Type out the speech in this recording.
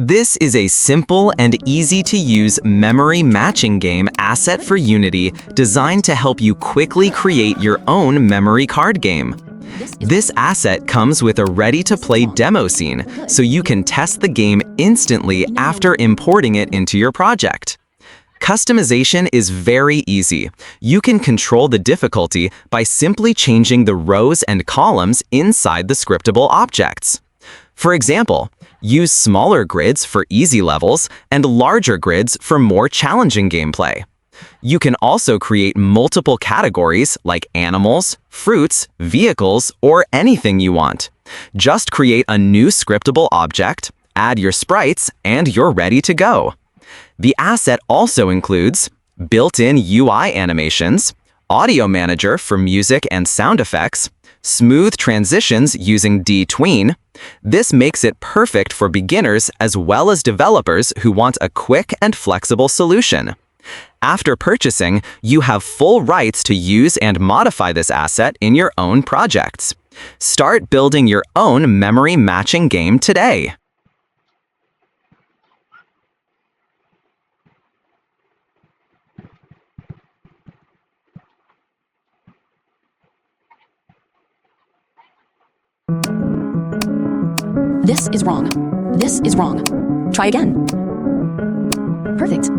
This is a simple and easy-to-use memory matching game asset for Unity designed to help you quickly create your own memory card game. This asset comes with a ready-to-play demo scene, so you can test the game instantly after importing it into your project. Customization is very easy. You can control the difficulty by simply changing the rows and columns inside the scriptable objects. For example, use smaller grids for easy levels and larger grids for more challenging gameplay. You can also create multiple categories like animals, fruits, vehicles, or anything you want. Just create a new scriptable object, add your sprites, and you're ready to go. The asset also includes built-in UI animations, audio manager for music and sound effects, smooth transitions using dtween. This makes it perfect for beginners as well as developers who want a quick and flexible solution. After purchasing, you have full rights to use and modify this asset in your own projects. Start building your own memory matching game today. This is wrong. This is wrong. Try again. Perfect.